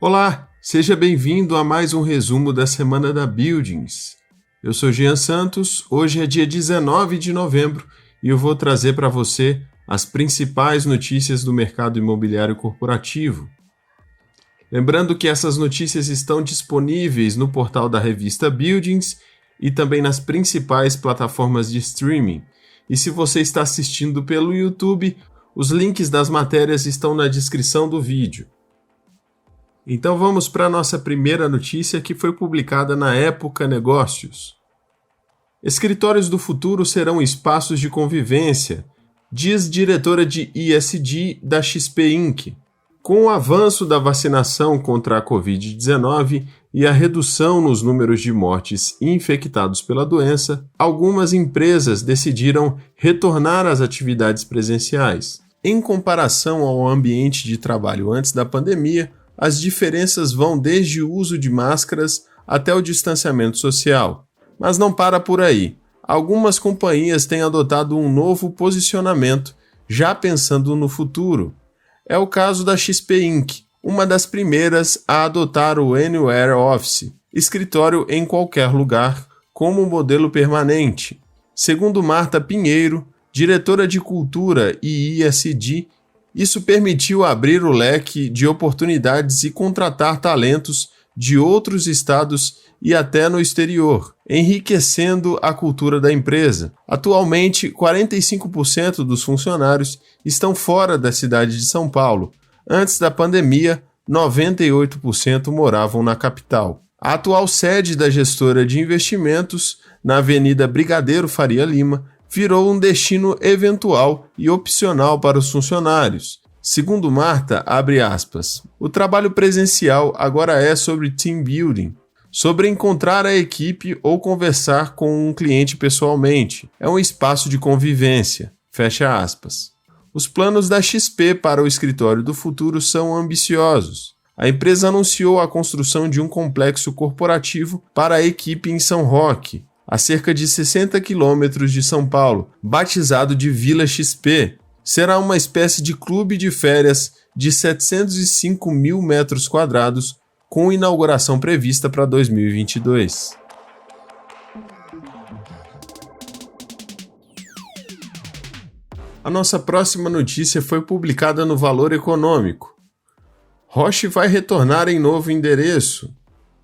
Olá, seja bem-vindo a mais um resumo da Semana da Buildings. Eu sou Jean Santos, hoje é dia 19 de novembro e eu vou trazer para você as principais notícias do mercado imobiliário corporativo. Lembrando que essas notícias estão disponíveis no portal da revista Buildings e também nas principais plataformas de streaming. E se você está assistindo pelo YouTube, os links das matérias estão na descrição do vídeo. Então vamos para a nossa primeira notícia que foi publicada na Época Negócios. Escritórios do futuro serão espaços de convivência, diz diretora de ESG da XP Inc. Com o avanço da vacinação contra a Covid-19 e a redução nos números de mortes infectados pela doença, algumas empresas decidiram retornar às atividades presenciais. Em comparação ao ambiente de trabalho antes da pandemia, as diferenças vão desde o uso de máscaras até o distanciamento social. Mas não para por aí. Algumas companhias têm adotado um novo posicionamento, já pensando no futuro. É o caso da XP Inc., uma das primeiras a adotar o Anywhere Office, escritório em qualquer lugar, como modelo permanente. Segundo Marta Pinheiro, diretora de Cultura e ESG, isso permitiu abrir o leque de oportunidades e contratar talentos de outros estados e até no exterior, enriquecendo a cultura da empresa. Atualmente, 45% dos funcionários estão fora da cidade de São Paulo. Antes da pandemia, 98% moravam na capital. A atual sede da gestora de investimentos, na Avenida Brigadeiro Faria Lima, virou um destino eventual e opcional para os funcionários. Segundo Marta, abre aspas, o trabalho presencial agora é sobre team building, sobre encontrar a equipe ou conversar com um cliente pessoalmente. É um espaço de convivência, fecha aspas. Os planos da XP para o escritório do futuro são ambiciosos. A empresa anunciou a construção de um complexo corporativo para a equipe em São Roque, a cerca de 60 quilômetros de São Paulo, batizado de Vila XP. Será uma espécie de clube de férias de 705 mil metros quadrados, com inauguração prevista para 2022. A nossa próxima notícia foi publicada no Valor Econômico. Roche vai retornar em novo endereço.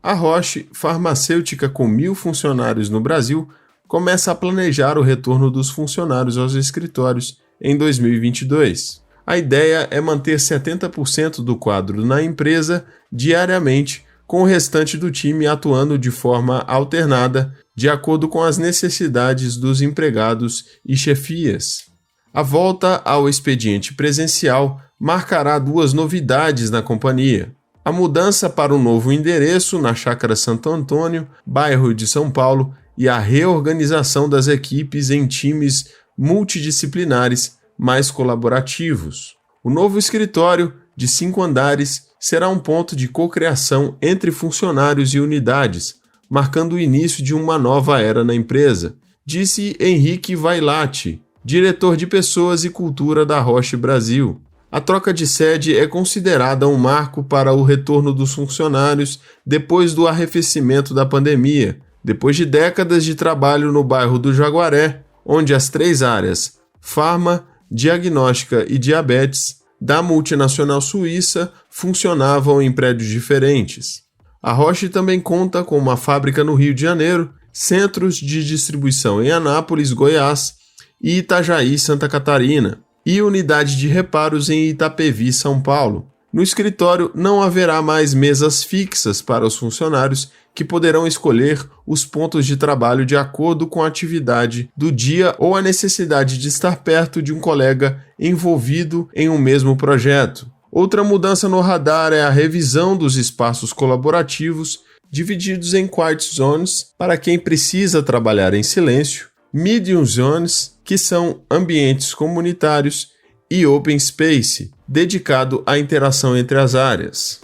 A Roche, farmacêutica com 1.000 funcionários no Brasil, começa a planejar o retorno dos funcionários aos escritórios em 2022. A ideia é manter 70% do quadro na empresa diariamente, com o restante do time atuando de forma alternada, de acordo com as necessidades dos empregados e chefias. A volta ao expediente presencial marcará 2 novidades na companhia. A mudança para um novo endereço na Chácara Santo Antônio, bairro de São Paulo, e a reorganização das equipes em times multidisciplinares mais colaborativos. O novo escritório, de 5 andares, será um ponto de cocriação entre funcionários e unidades, marcando o início de uma nova era na empresa, disse Henrique Vailate, diretor de Pessoas e Cultura da Roche Brasil. A troca de sede é considerada um marco para o retorno dos funcionários depois do arrefecimento da pandemia, depois de décadas de trabalho no bairro do Jaguaré, onde as 3 áreas, farma, diagnóstica e diabetes, da multinacional suíça, funcionavam em prédios diferentes. A Roche também conta com uma fábrica no Rio de Janeiro, centros de distribuição em Anápolis, Goiás e Itajaí, Santa Catarina, e unidade de reparos em Itapevi, São Paulo. No escritório não haverá mais mesas fixas para os funcionários, que poderão escolher os pontos de trabalho de acordo com a atividade do dia ou a necessidade de estar perto de um colega envolvido em um mesmo projeto. Outra mudança no radar é a revisão dos espaços colaborativos, divididos em quiet zones para quem precisa trabalhar em silêncio, medium zones, que são ambientes comunitários, e open space, dedicado à interação entre as áreas.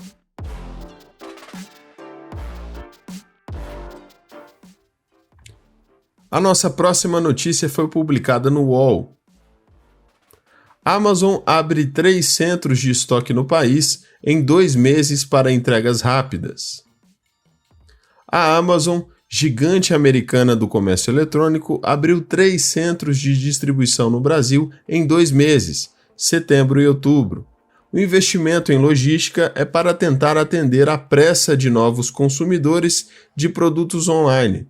A nossa próxima notícia foi publicada no UOL. Amazon abre 3 centros de estoque no país em 2 meses para entregas rápidas. A Amazon, gigante americana do comércio eletrônico, abriu 3 centros de distribuição no Brasil em 2 meses, setembro e outubro. O investimento em logística é para tentar atender à pressa de novos consumidores de produtos online.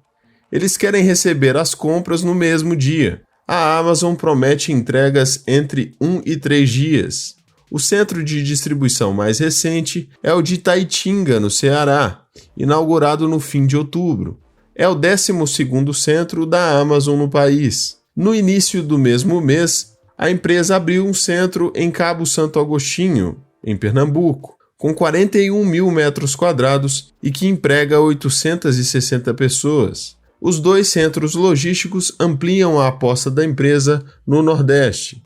Eles querem receber as compras no mesmo dia. A Amazon promete entregas entre 1 e 3 dias. O centro de distribuição mais recente é o de Taitinga, no Ceará, inaugurado no fim de outubro. É o 12º centro da Amazon no país. No início do mesmo mês, a empresa abriu um centro em Cabo Santo Agostinho, em Pernambuco, com 41 mil metros quadrados e que emprega 860 pessoas. Os 2 centros logísticos ampliam a aposta da empresa no Nordeste.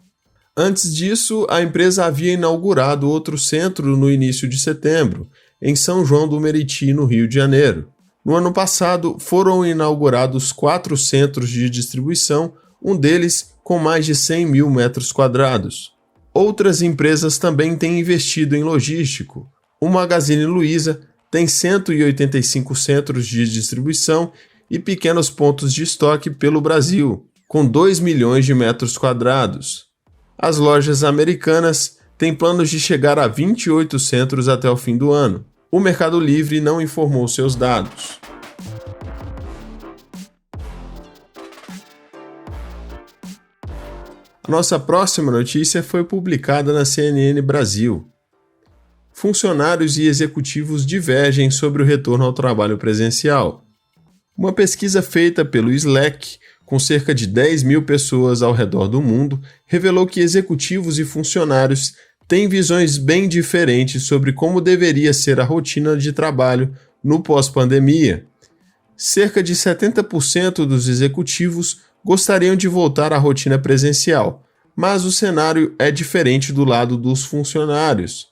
Antes disso, a empresa havia inaugurado outro centro no início de setembro, em São João do Meriti, no Rio de Janeiro. No ano passado, foram inaugurados 4 centros de distribuição, um deles com mais de 100 mil metros quadrados. Outras empresas também têm investido em logístico. O Magazine Luiza tem 185 centros de distribuição e pequenos pontos de estoque pelo Brasil, com 2 milhões de metros quadrados. As lojas americanas têm planos de chegar a 28 centros até o fim do ano. O Mercado Livre não informou seus dados. A nossa próxima notícia foi publicada na CNN Brasil. Funcionários e executivos divergem sobre o retorno ao trabalho presencial. Uma pesquisa feita pelo Slack, com cerca de 10 mil pessoas ao redor do mundo, revelou que executivos e funcionários têm visões bem diferentes sobre como deveria ser a rotina de trabalho no pós-pandemia. Cerca de 70% dos executivos gostariam de voltar à rotina presencial, mas o cenário é diferente do lado dos funcionários.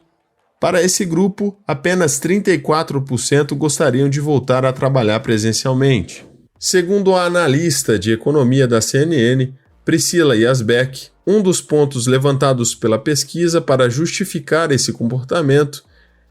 Para esse grupo, apenas 34% gostariam de voltar a trabalhar presencialmente. Segundo a analista de economia da CNN, Priscila Yazbek, um dos pontos levantados pela pesquisa para justificar esse comportamento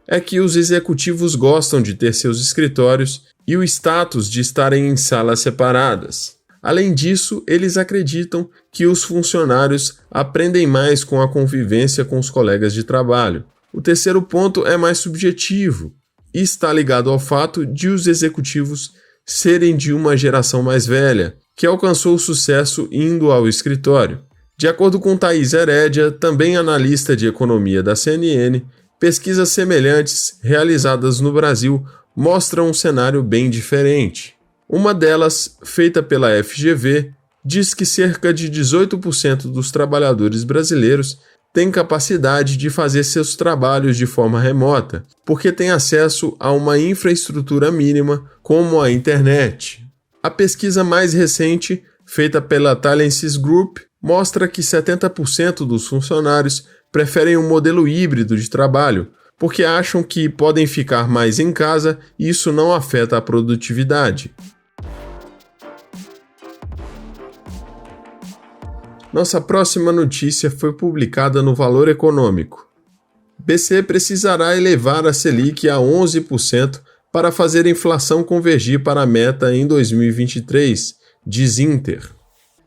é que os executivos gostam de ter seus escritórios e o status de estarem em salas separadas. Além disso, eles acreditam que os funcionários aprendem mais com a convivência com os colegas de trabalho. O terceiro ponto é mais subjetivo e está ligado ao fato de os executivos serem de uma geração mais velha, que alcançou sucesso indo ao escritório. De acordo com Thaís Herédia, também analista de economia da CNN, pesquisas semelhantes realizadas no Brasil mostram um cenário bem diferente. Uma delas, feita pela FGV, diz que cerca de 18% dos trabalhadores brasileiros têm capacidade de fazer seus trabalhos de forma remota, porque têm acesso a uma infraestrutura mínima como a internet. A pesquisa mais recente, feita pela Talensis Group, mostra que 70% dos funcionários preferem um modelo híbrido de trabalho, porque acham que podem ficar mais em casa e isso não afeta a produtividade. Nossa próxima notícia foi publicada no Valor Econômico. BC precisará elevar a Selic a 11% para fazer a inflação convergir para a meta em 2023, diz Inter.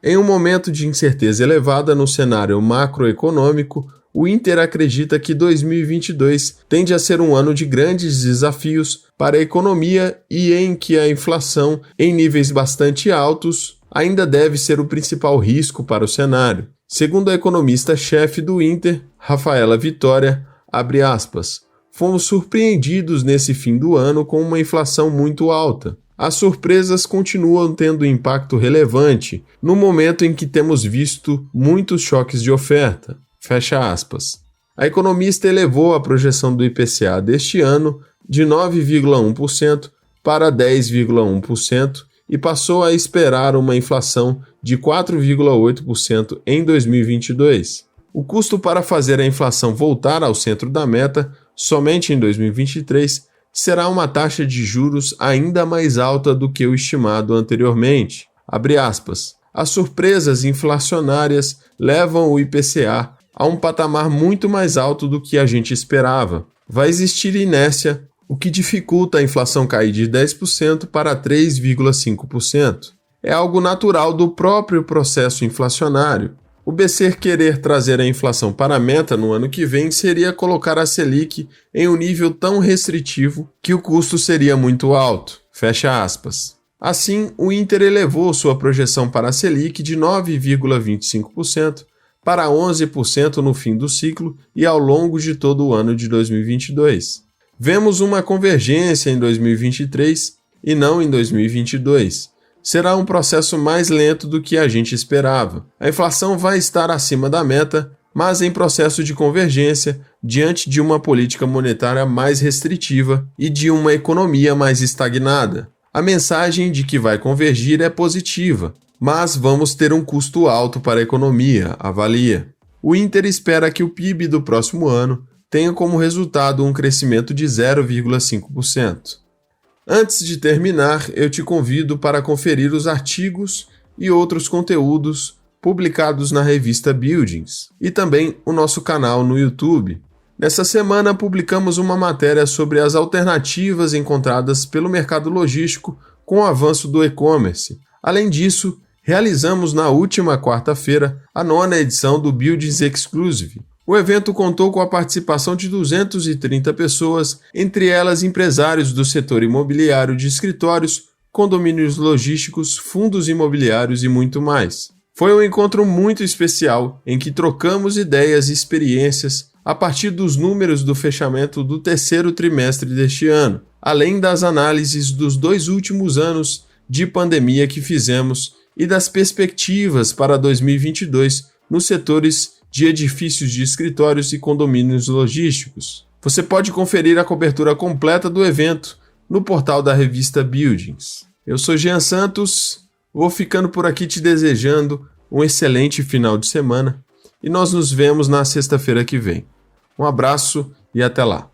Em um momento de incerteza elevada no cenário macroeconômico, o Inter acredita que 2022 tende a ser um ano de grandes desafios para a economia e em que a inflação, em níveis bastante altos, ainda deve ser o principal risco para o cenário. Segundo a economista-chefe do Inter, Rafaela Vitória, abre aspas, fomos surpreendidos nesse fim do ano com uma inflação muito alta. As surpresas continuam tendo impacto relevante no momento em que temos visto muitos choques de oferta. Fecha aspas. A economista elevou a projeção do IPCA deste ano de 9,1% para 10,1%, e passou a esperar uma inflação de 4,8% em 2022. O custo para fazer a inflação voltar ao centro da meta, somente em 2023, será uma taxa de juros ainda mais alta do que o estimado anteriormente. Abre aspas. As surpresas inflacionárias levam o IPCA a um patamar muito mais alto do que a gente esperava. Vai existir inércia, o que dificulta a inflação cair de 10% para 3,5%. É algo natural do próprio processo inflacionário. O BC querer trazer a inflação para a meta no ano que vem seria colocar a Selic em um nível tão restritivo que o custo seria muito alto. Fecha aspas. Assim, o Inter elevou sua projeção para a Selic de 9,25% para 11% no fim do ciclo e ao longo de todo o ano de 2022. Vemos uma convergência em 2023 e não em 2022. Será um processo mais lento do que a gente esperava. A inflação vai estar acima da meta, mas em processo de convergência, diante de uma política monetária mais restritiva e de uma economia mais estagnada. A mensagem de que vai convergir é positiva, mas vamos ter um custo alto para a economia, avalia. O Inter espera que o PIB do próximo ano tenha como resultado um crescimento de 0,5%. Antes de terminar, eu te convido para conferir os artigos e outros conteúdos publicados na revista Buildings e também o nosso canal no YouTube. Nessa semana, publicamos uma matéria sobre as alternativas encontradas pelo mercado logístico com o avanço do e-commerce. Além disso, realizamos na última quarta-feira a 9ª edição do Buildings Exclusive. O evento contou com a participação de 230 pessoas, entre elas empresários do setor imobiliário de escritórios, condomínios logísticos, fundos imobiliários e muito mais. Foi um encontro muito especial em que trocamos ideias e experiências a partir dos números do fechamento do terceiro trimestre deste ano, além das análises dos 2 últimos anos de pandemia que fizemos e das perspectivas para 2022 nos setores de edifícios de escritórios e condomínios logísticos. Você pode conferir a cobertura completa do evento no portal da revista Buildings. Eu sou Jean Santos, vou ficando por aqui te desejando um excelente final de semana e nós nos vemos na sexta-feira que vem. Um abraço e até lá!